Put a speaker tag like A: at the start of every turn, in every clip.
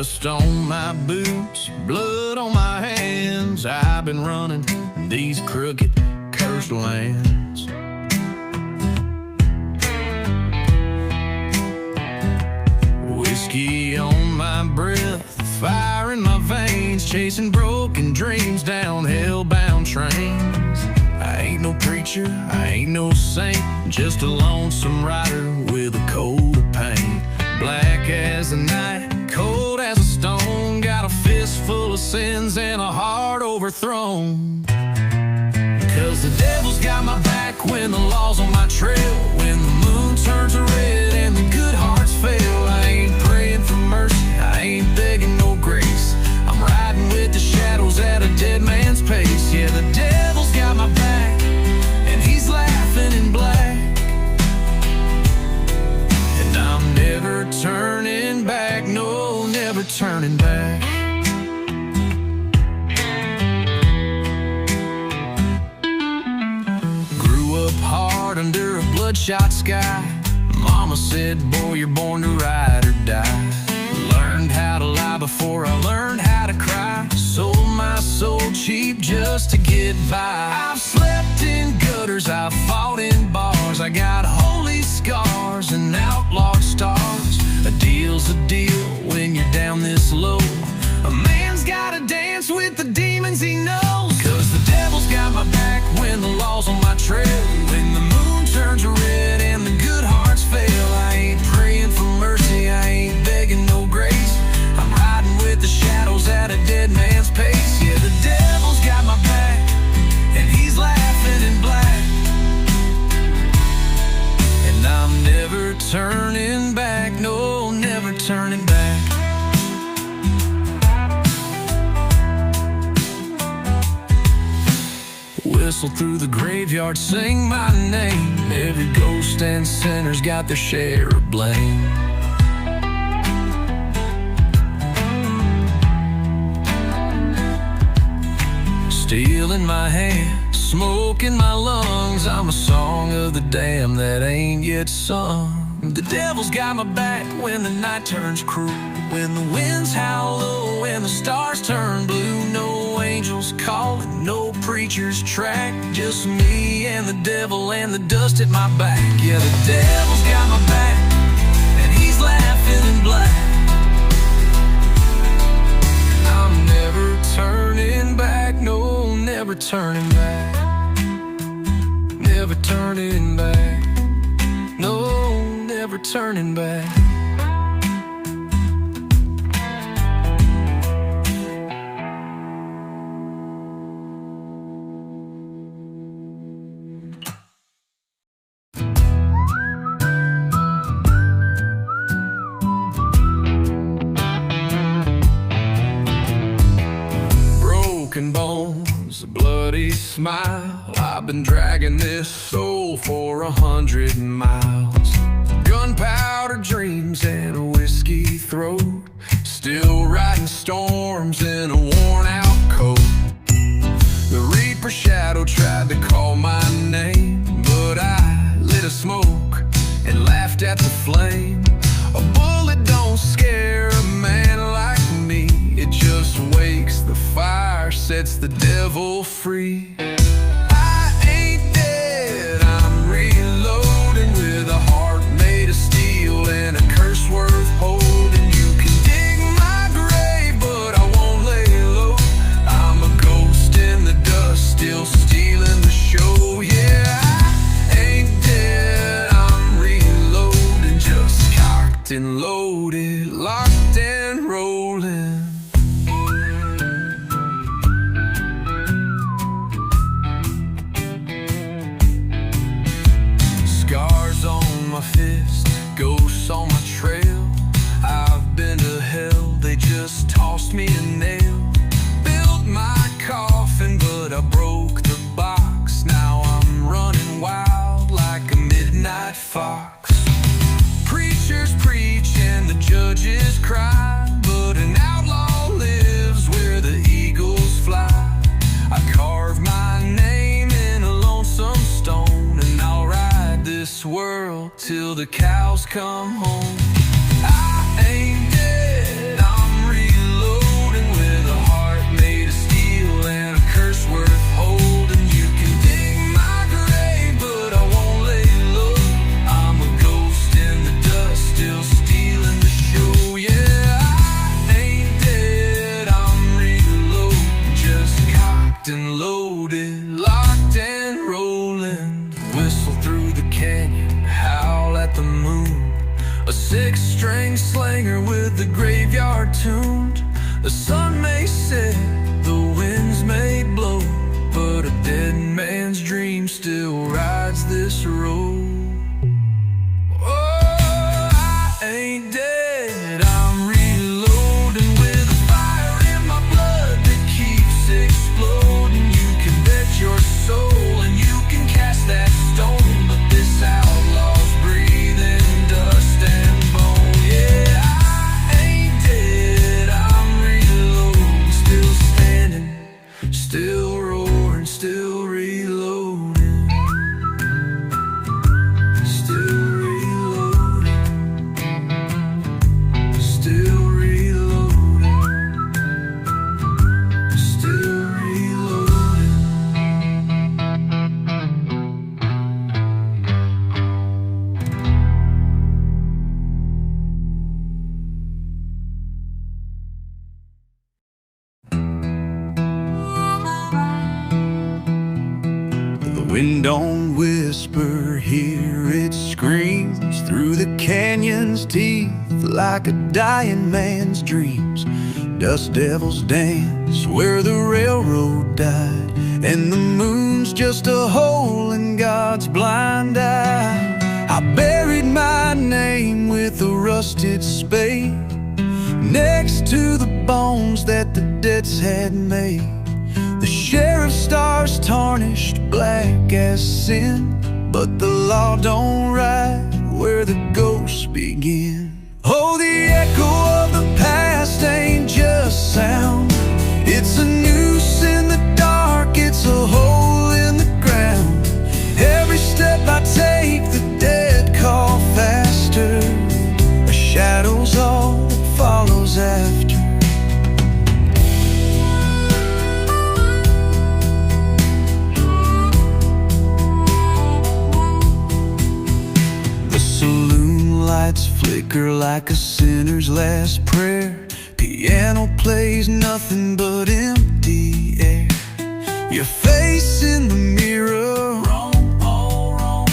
A: Dust on my boots, blood on my hands. I've been running these crooked, cursed lands. Whiskey on my breath, fire in my veins, chasing broken dreams down hell-bound trains. I ain't no preacher, I ain't no saint, just a lonesome rider with a coat of paint. Black as the night, cold as a stone, got a fist full of sins and a heart overthrown. 'Cause the devil's got my back when the law's on my trail, when the moon turns red and the good hearts fail. I ain't praying for mercy, I ain't begging no grace, I'm riding with the shadows at a dead man's pace. Yeah, the devil's got my back and he's laughing in black, and I'm never turning back, no, never turning back. Grew up hard under a bloodshot sky. Mama said, boy, you're born to ride or die. Learned how to lie before I learned how to cry. Sold my soul cheap just to get by. I've slept in gutters, I've fought in bars, I got holy scars and outlaw stars. A deal's a deal when you're down this low. A man's gotta dance with the demons he knows. 'Cause the devil's got my back when the law's on my trail, when the moon turns red and the good hearts fail. I ain't praying for mercy, I ain't begging no grace, I'm riding with the shadows at a dead man's pace. Yeah, the devil's got my back and he's laughing in black, and I'm never turning back, no, never turning back. Whistle through the graveyard, sing my name. Every ghost and sinner's got their share of blame. Steel in my hand, smoke in my lungs, I'm a song of the damned that ain't yet sung. The devil's got my back when the night turns cruel, when the winds howl low and the stars turn blue. No angels calling, no preacher's track, just me and the devil and the dust at my back. Yeah, the devil's got my back and he's laughing in black. I'm never turning back, no, never turning back. Never turning back, no, never turning back. Broken bones, a bloody smile, I've been dragging this soul for 100 miles. Gunpowder dreams and a whiskey throat, still riding storms in a worn out coat. The Reaper shadow tried to call my name, but I lit a smoke and laughed at the flame. A bullet don't scare a man like me, it just wakes the fire, sets the devil free. I ain't dead, I'm reloading with a heart made of steel and a curse worth holding. You can dig my grave, but I won't lay low. I'm a ghost in the dust, still stealing the show. Yeah, I ain't dead, I'm reloading, just cocked and loaded, locked and rolling. Scars on my fist, ghosts on my trail. I've been to hell, they just tossed me a nail. Built my coffin, but I broke the box. Now I'm running wild like a midnight fox. Preachers preach and the judges cry, but an outlaw lives where the eagles fly. I carve my name in a lonesome stone, and I'll ride this world till the cows come home. I ain't dead, I'm real. A six-string slanger with the graveyard tuned. The sun may set, the winds may blow, but a dead man's dream still rides this road. Oh, I ain't dead, I'm reloading with a fire in my blood that keeps exploding. You can bet your soul and you can cast that stone, but this outlaw's breathing dust and bone. Yeah, I ain't dead, I'm reloading, still standing, still roaring, still reloading, still reloading, still reloading, still reloading. The wind don't whisper, here it screams through the canyon's teeth like a dying man's dreams. Dust devils dance where the railroad died, and the moon's just a hole in God's blind eye. I buried my name with a rusted spade next to the bones that the dead's had made. The sheriff's star's tarnished black as sin, but the law don't ride where the ghosts begin. Oh, the echo of the past ain't just sound, it's a noose in the dark, it's a hole in the ground. Every step I take, the dead call faster. A shadow's all that follows after. The saloon lights flicker like a sinner's last prayer. Piano plays nothing but empty air. Your face in the mirror, wrong, all wrong,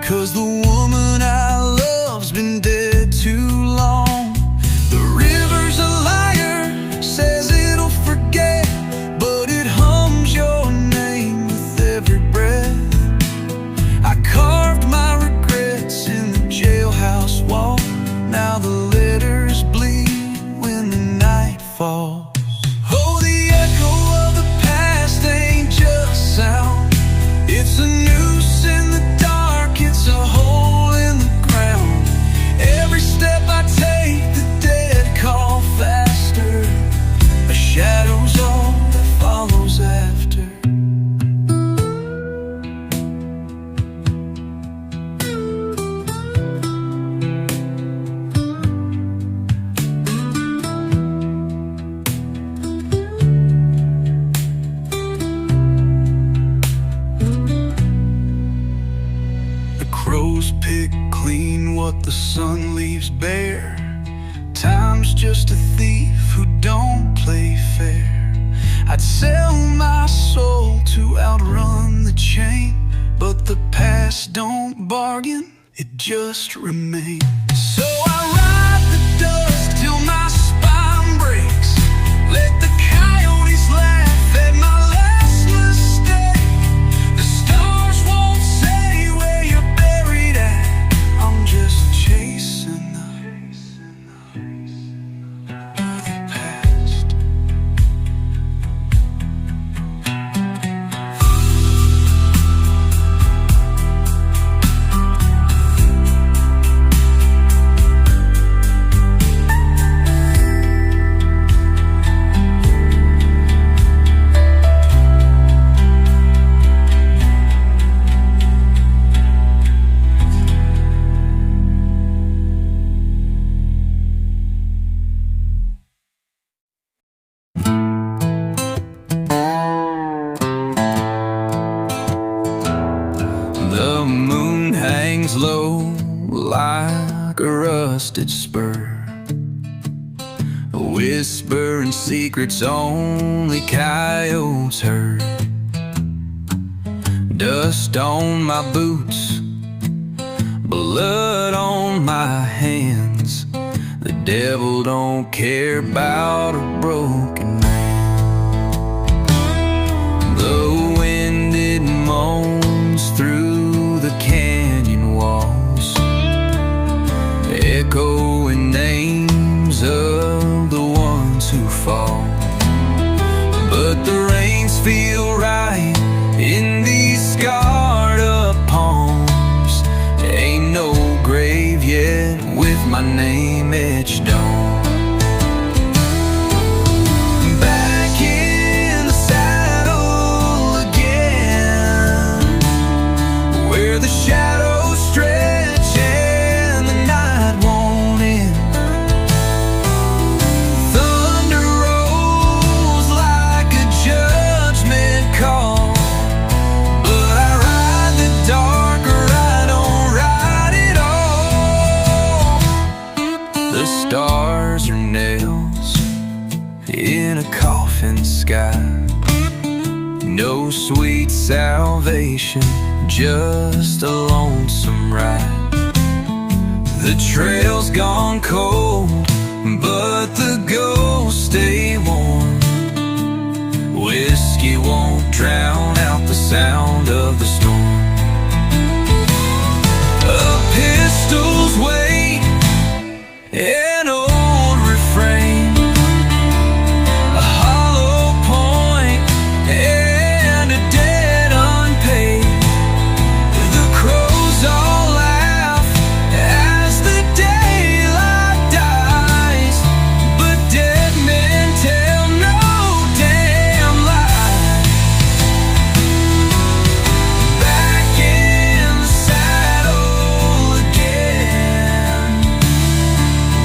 A: 'cause the woman I love's been dead too long. The river's a liar, says it'll forget, but it hums your name with every breath. I carved my regrets in the jailhouse wall, now the letters bleed when the night falls. Oh, the echo of the past ain't just sound, it's a noose in the dark, it's a hole in the ground. Every step I take, the dead call faster. A shadow's all that follows after. The crows pick clean what the sun leaves bare. Time's just a thief who don't play fair. I'd sell my soul to outrun the chain, but the past don't bargain, it just remains. So I ride the dust till my spine breaks. Let the coyotes laugh at my last mistake. The stars won't say where you're buried at, I'm just chasing the past. The moon hangs low like a rusted spur, whispering secrets only coyotes heard. Dust on my boots, blood on my hands. The devil don't care about a broken man. The wind, it moans through the canyon walls, echoing names of the ones who fall. But the rains feel right in these scarred up palms. Ain't no grave yet with my name etched on. Back in the saddle again, where the shadows stretch and the night won't end. Thunder rolls like a judgment call, but I ride the dark or I don't ride at all. The stars are nails in a coffin sky. No sweet salvation, just a lonesome ride. The trail's gone cold, but the ghosts stay warm. Whiskey won't drown out the sound of the storm. A pistol's weight, an old refrain, a hollow point, and a debt unpaid. The crows all laugh as the daylight dies, but dead men tell no damn lie. Back in the saddle again,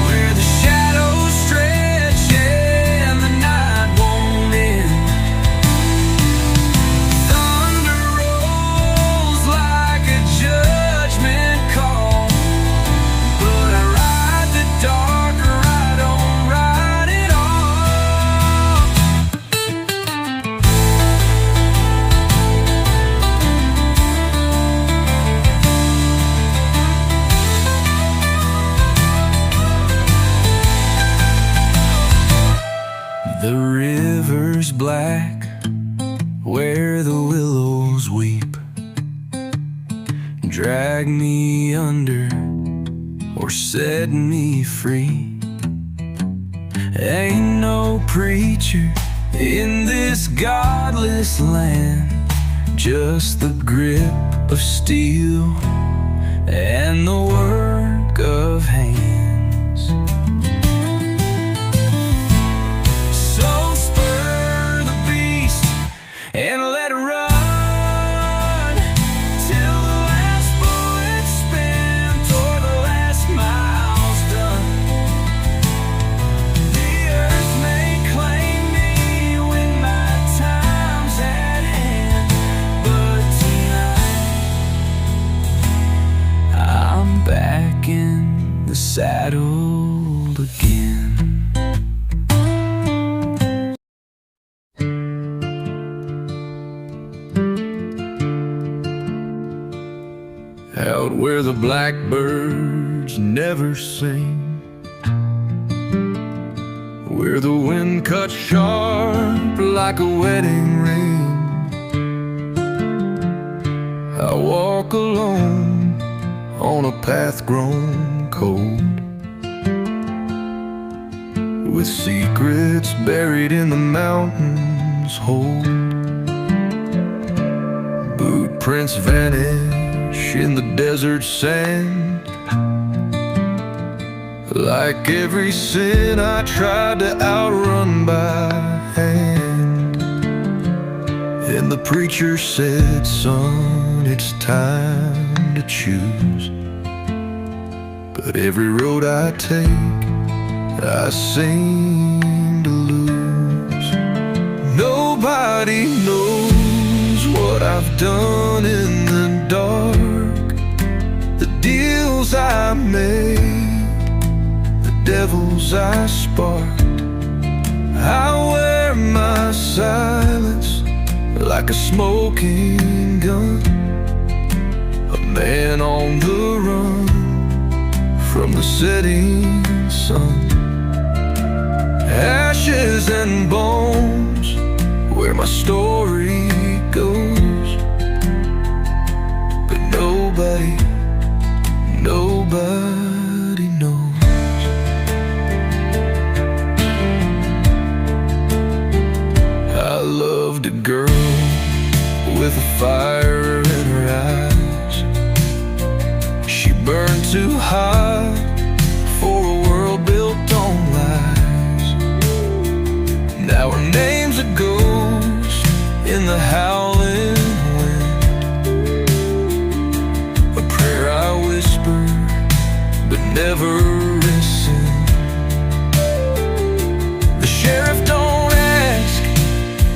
A: where the shadows stretch and the night won't end. Thunder rolls like a judgment call, but I ride the dark or I don't ride at all. The river's black where the willows weep. Drag me under or set me free. Ain't no preacher in this godless land, just the grip of steel and the work of hands. So spur the beast and let it run till the last bullet's spent or the last mile's done. The earth may claim me when my time's at hand, but tonight I'm back in the saddle again. Out where the blackbirds never sing, where the wind cuts sharp like a wedding ring, I walk alone on a path grown cold, with secrets buried in the mountains hold. Boot prints vanish in the desert sand, like every sin I tried to outrun by hand. And the preacher said, son, it's time to choose. But every road I take, I seem to lose. Nobody knows what I've done in the dark, the deals I made, the devils I sparked. I wear my silence like a smoking gun, a man on the run. the setting sun. Ashes and bones, where my story goes. But nobody knows. I loved a girl with a fire in her eyes. She burned too hot for a world built on lies. Now her name's a ghost in the howling wind, a prayer I whisper but never rescind. The sheriff don't ask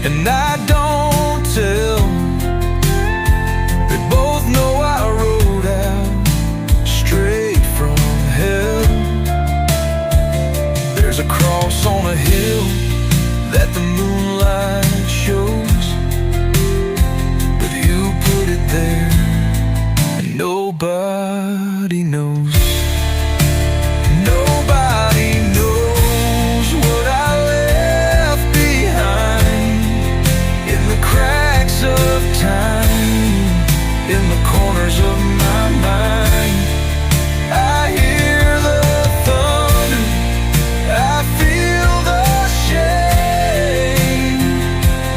A: and I don't tell. They both know I rode out straight from hell. There's a cross on a hill that the moonlight shows, but who put it there? And nobody knows. Nobody knows what I left behind in the cracks of time, in the corners of my mind. I hear the thunder, I feel the shame,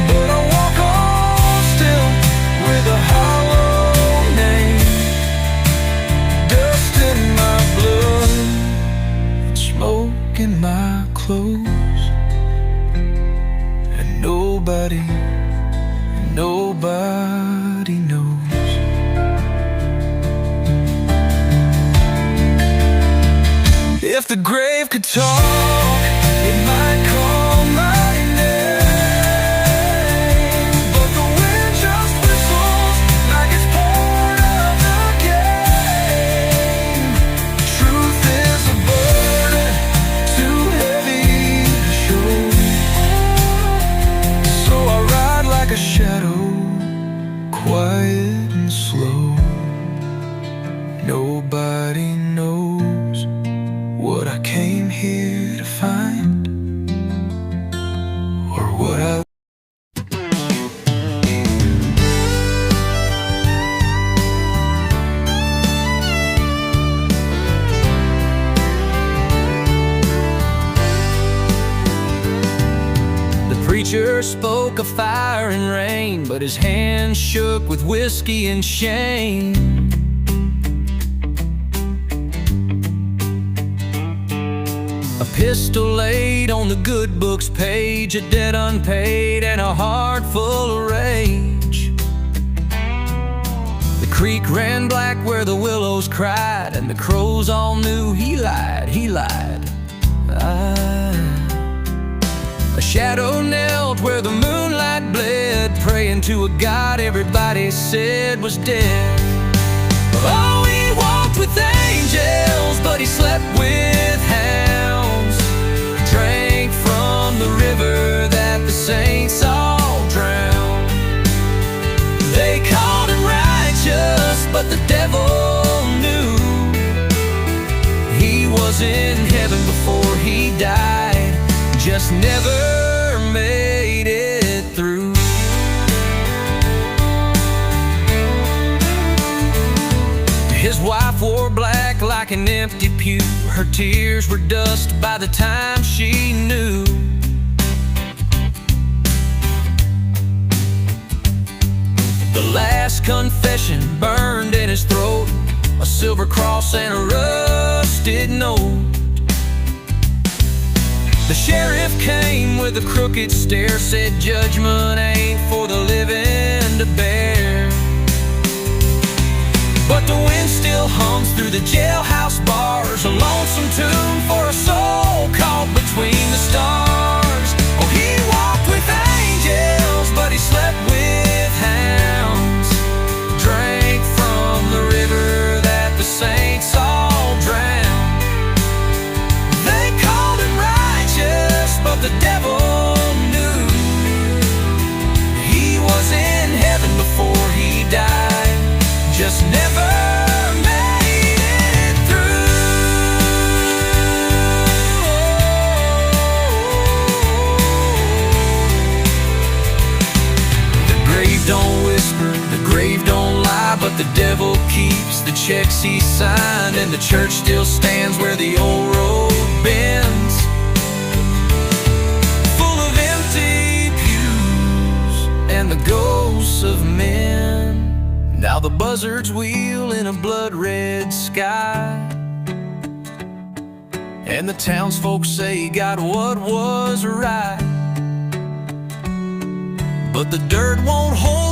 A: but I walk on still with a hollow name. Dust in my blood, smoke in my clothes, and nobody knows. If the grave could talk, it might call my name, but the wind just whistles like it's part of the game. Truth is a burden too heavy to show, so I ride like a shadow, quiet and slow. Nobody knows what I came here to find, or what I. The preacher spoke of fire and rain, but his hands shook with whiskey and shame. A pistol laid on the good book's page, a debt unpaid and a heart full of rage. The creek ran black where the willows cried, and the crows all knew he lied. A shadow knelt where the moonlight bled, praying to a God everybody said was dead. Oh, he walked with angels, but he slept with hounds. Drank from the river that the saints all drowned. They called him righteous, but the devil knew he was in heaven before he died, just never made it through. His wife wore black like an empty pew. Her tears were dust by the time she knew. The last confession burned in his throat, a silver cross and a rusted note. The sheriff came with a crooked stare, said judgment ain't for the living to bear. But the wind still hums through the jailhouse bars, a lonesome tune for a soul caught between the stars. Oh, he walked with angels, but he slept with hounds. Drank from the river that the saints all drowned. They called him righteous, but the devil knew he was in heaven before he died, just never made it through. Dixie sign, and the church still stands where the old road bends, full of empty pews and the ghosts of men. Now the buzzards wheel in a blood-red sky, and the townsfolk say he got what was right, but the dirt won't hold